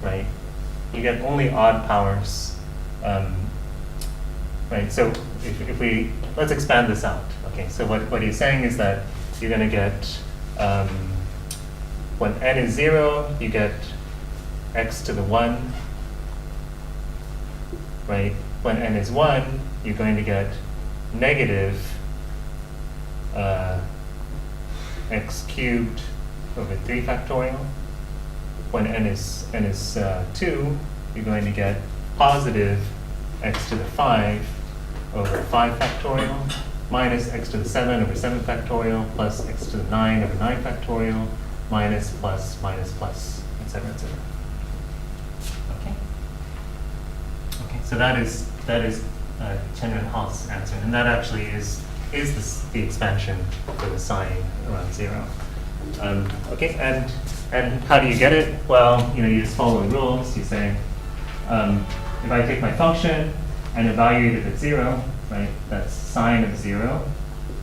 right? You get only odd powers, right? So if we, let's expand this out. Okay, so what he's saying is that you're going to get, when n is 0, you get x to the 1, right? When n is 1, you're going to get negative x cubed over 3 factorial. When n is 2, you're going to get positive x to the 5 over 5 factorial minus x to the 7 over 7 factorial plus x to the 9 over 9 factorial minus plus minus plus, etc., etc. Okay. Okay. So that is Chen and Haas' answer, and that actually is the expansion for the sine around 0. Okay, and how do you get it? Well, you just follow the rules. You say, if I take my function and evaluate it at 0, right, that's sine of 0,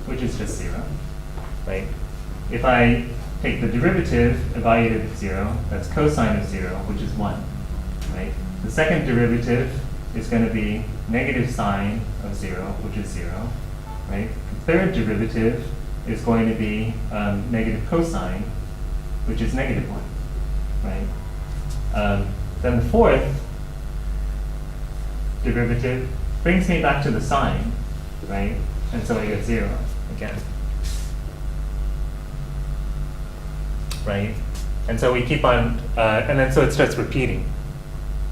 which is just 0, right? If I take the derivative, evaluate it at 0, that's cosine of 0, which is 1, right? The second derivative is going to be negative sine of 0, which is 0, right? The third derivative is going to be negative cosine, which is negative 1, right? Then the fourth derivative brings me back to the sine, right? And so I get 0 again, right? And so we keep on, and then so it starts repeating,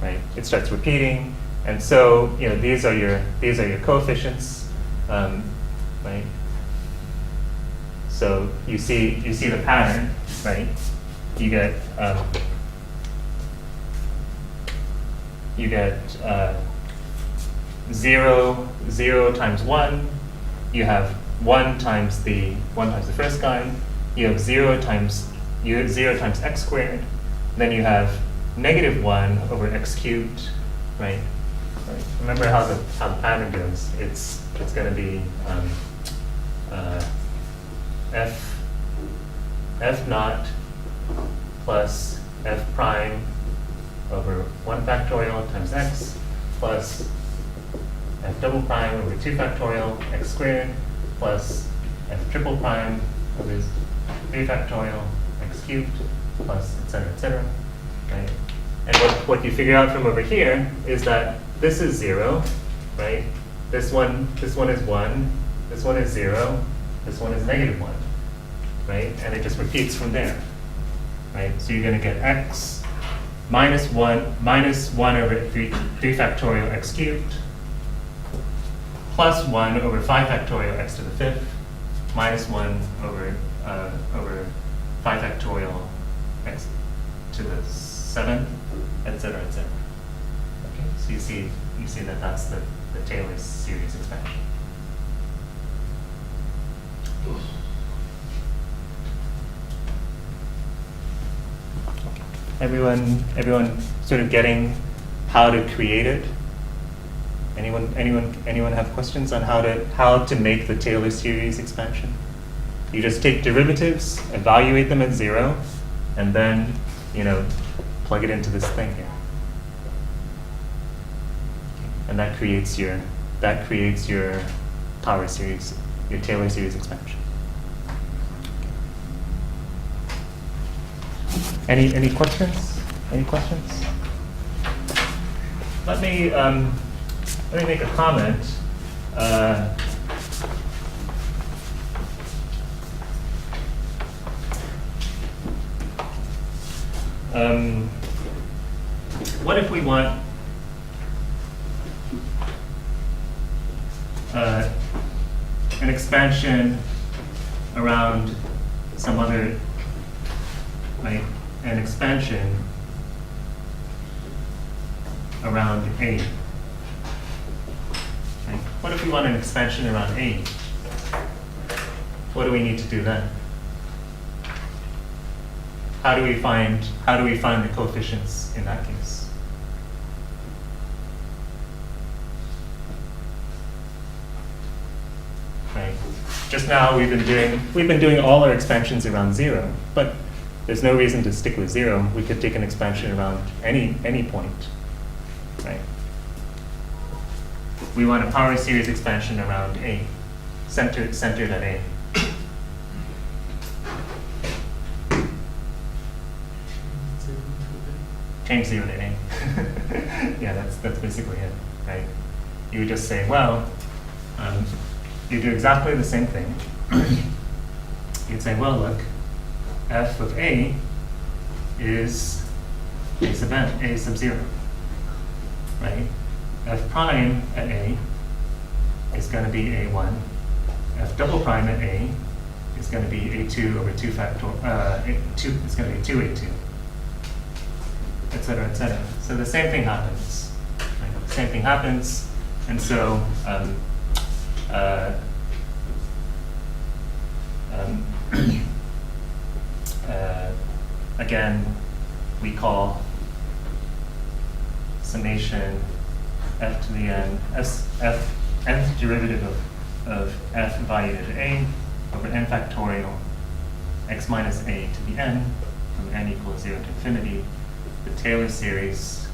right? It starts repeating, and so these are your coefficients, right? So you see the pattern, right? You get 0 times 1. You have 1 times the first guy. You have 0 times x squared. Then you have negative 1 over x cubed, right? Remember how the pattern goes. It's going to be f naught plus f prime over 1 factorial times x plus f double prime over 2 factorial x squared plus f triple prime over 3 factorial x cubed plus et cetera, right? And what you figure out from over here is that this is 0, right? This one is 1, this one is 0, this one is negative 1, right? And it just repeats from there, right? So you're going to get x minus 1 over 3 factorial x cubed plus 1 over 5 factorial x to the 5th minus 1 over 5 factorial x to the 7th, etc., etc. Okay, so you see that that's the Taylor series expansion. Everyone sort of getting how to create it? Anyone have questions on how to make the Taylor series expansion? You just take derivatives, evaluate them at 0, and then plug it into this thing here, and that creates your power series, your Taylor series expansion. Any questions? Any questions? Let me make a comment. What if we want an expansion around some other, like an expansion around A? Right? What if we want an expansion around A? What do we need to do then? How do we find the coefficients in that case? Right. Just now we've been doing all our expansions around 0, but there's no reason to stick with 0. We could take an expansion around any point, right? We want a power series expansion around A, centered at A. Change 0 to A. Yeah, that's basically it, right? You would just say, well, you do exactly the same thing. You'd say, well, look, f of A is A sub 0, right? F prime at A is going to be A1. F double prime at A is going to be A2 over 2 factorial, it's going to be 2A2, et cetera, et cetera. So the same thing happens. Right? The same thing happens, and so again, we call summation f to the n, nth derivative of f evaluated at a over n factorial x minus a to the n from n equals 0 to infinity, the Taylor series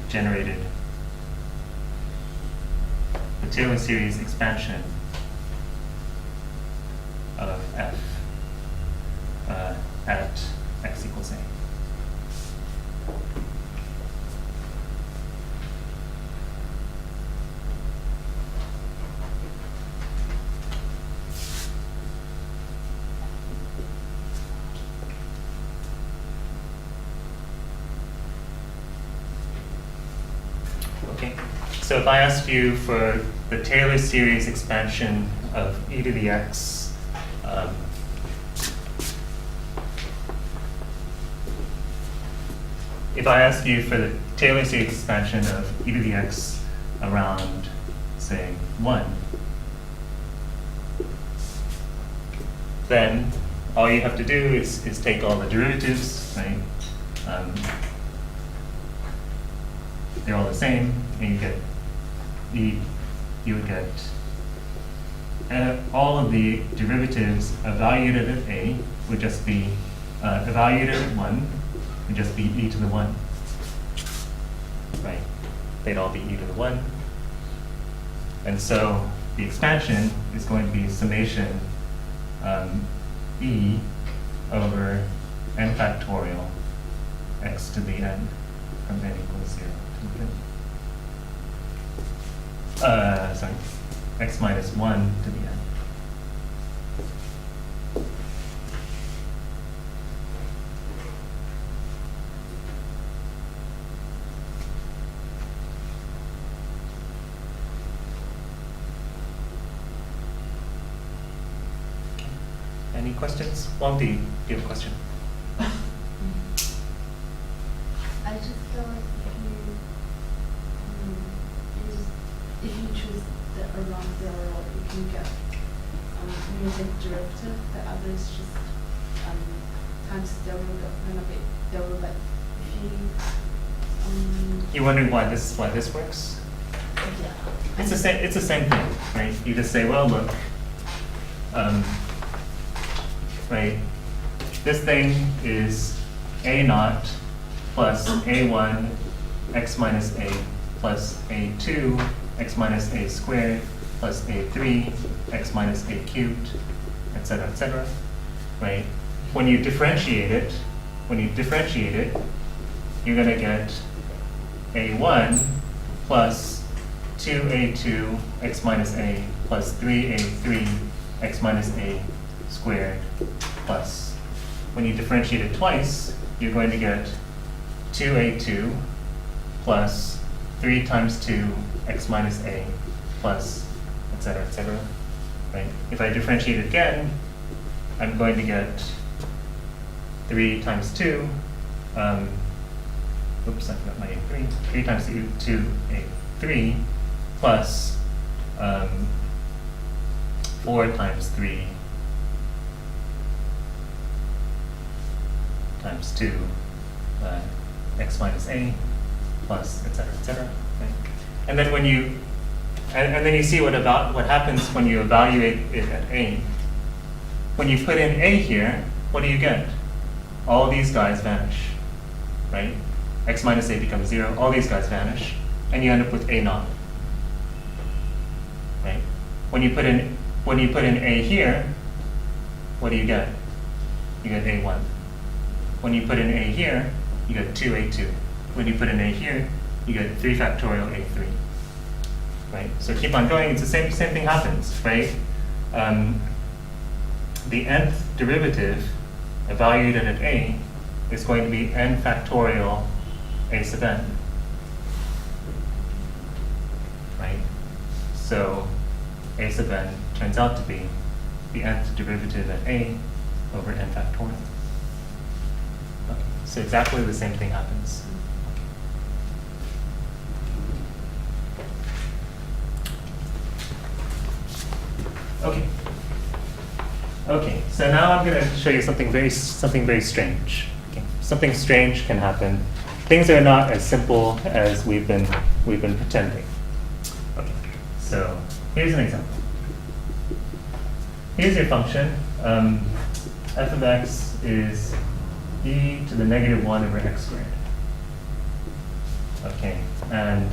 generated the Taylor series expansion of f at x equals a. Okay, so if I asked you for the Taylor series expansion of e to the x, if I ask you for the Taylor series expansion of e to the x around, say, 1, then all you have to do is take all the derivatives, right? They're all the same, and you would get all of the derivatives evaluated at a would just be evaluated at 1 would just be e to the 1, right? They'd all be e to the 1, and so the expansion is going to be summation e over n factorial x to the n from n equals 0 to infinity. Sorry, x minus 1 to the n. Any questions? Wang Di, do you have a question? I just feel like if you choose the around 0, you can get music derivative. The other is just times double, but if you You're wondering why this works? yeah. It's the same thing, right? You just say, well, look, right? This thing is a naught plus a1 x minus a plus a2 x minus a squared plus a3 x minus a cubed, etc., right? When you differentiate it, you're going to get a1 plus 2a2 x minus a plus 3a3 x minus a squared plus. When you differentiate it twice, you're going to get 2a2 plus 3 times 2 x minus a plus, etc., right? If I differentiate it again, I'm going to get 3 times 2, oops, I forgot my a3, 3 times 2 a3 plus 4 times 3 times 2 x minus a plus, etc., right? And then when you And then you see what happens when you evaluate it at A. When you put in A here, what do you get? All these guys vanish, right? X minus A becomes 0, all these guys vanish, and you end up with A naught, right? When you put in A here, what do you get? You get A1. When you put in A here, you get 2A2. When you put in A here, you get 3 factorial A3. Right? So keep on going, it's the same thing happens, right? The nth derivative evaluated at A is going to be n factorial A sub n. Right? So A sub n turns out to be the nth derivative at A over n factorial. Okay. So exactly the same thing happens. Okay. Okay. So now I'm going to show you something very strange. Okay. Something strange can happen. Things are not as simple as we've been pretending. Okay. So here's an example. Here's your function. F of x is e to the negative 1 over x squared. Okay. And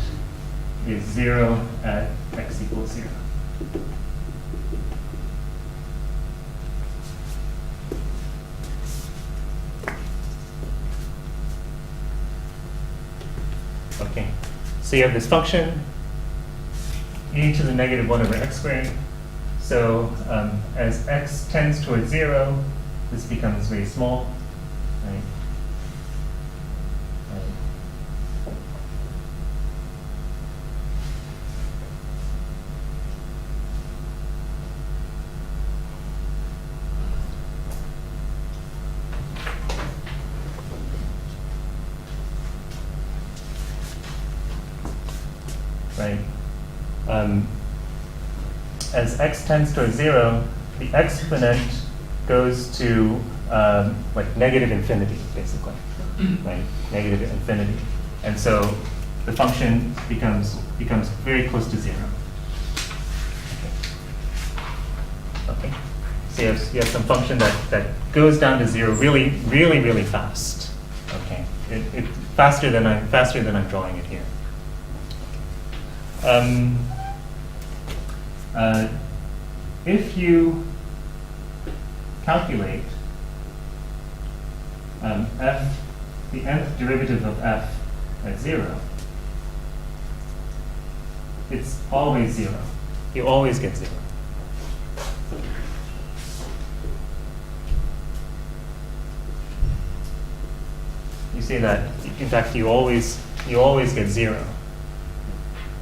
is 0 at x equals 0. Okay, so you have this function, e to the negative 1 over x squared. So as x tends towards 0, this becomes very small, right? Right? As x tends towards 0, the exponent goes to like negative infinity, basically, right? Negative infinity, and so the function becomes very close to 0. Okay. So you have some function that goes down to 0 really fast. Okay. It faster than I'm drawing it here. If you calculate f, the nth derivative of f at 0, it's always 0. You always get 0. You see that, in fact, you always get 0.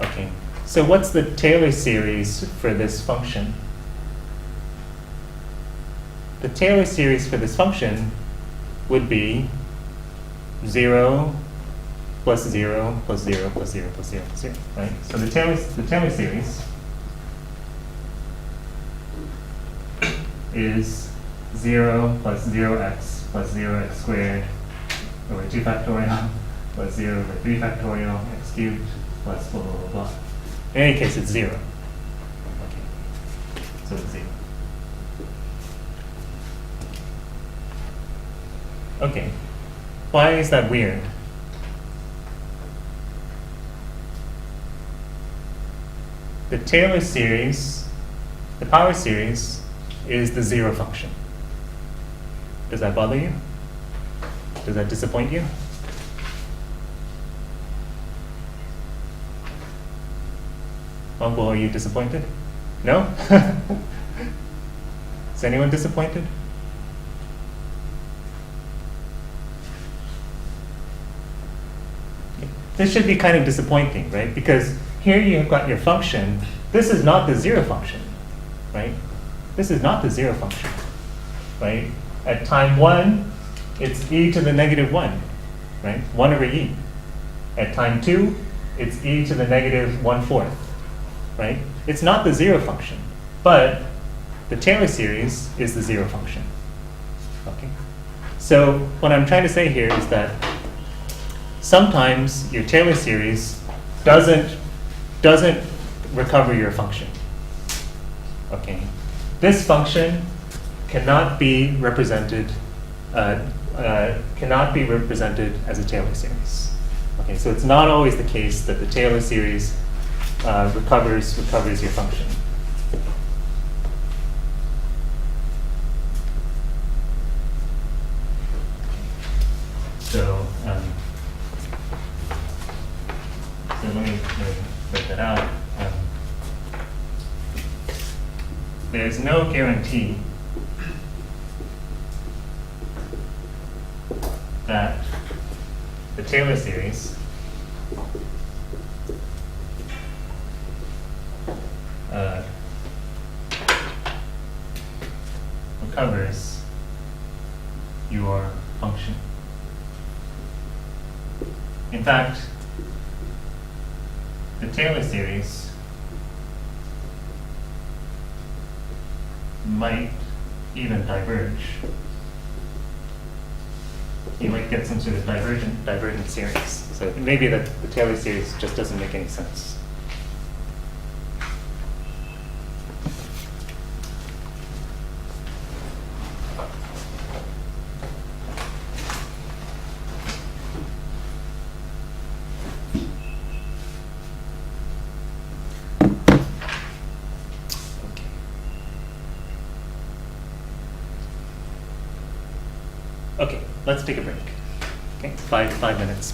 Okay, so what's the Taylor series for this function? The Taylor series for this function would be 0 plus 0 plus 0 plus 0 plus 0 plus 0, right? So the Taylor series is 0 plus 0x plus 0x squared over 2 factorial plus 0 over 3 factorial x cubed plus blah, blah, blah, blah. In any case, it's 0. Okay. So it's 0. Okay. Why is that weird? The Taylor series, the power series, is the 0 function. Does that bother you? Does that disappoint you? Uncle, are you disappointed? No? Is anyone disappointed? Okay. This should be kind of disappointing, right? Because here you've got your function. This is not the 0 function, right? This is not the 0 function, right? At time 1, it's e to the negative 1, right? 1 over e. At time 2, it's e to the negative 1/4. Right? It's not the 0 function, but the Taylor series is the 0 function. Okay? So what I'm trying to say here is that sometimes your Taylor series doesn't recover your function. Okay, this function cannot be represented as a Taylor series. Okay, so it's not always the case that the Taylor series recovers your function. So let me break that out. There's no guarantee that the Taylor series recovers your function. In fact, the Taylor series might even diverge. You might get some sort of divergent series. So it may be that the Taylor series just doesn't make any sense. Okay, let's take a break. Okay, 5 minutes.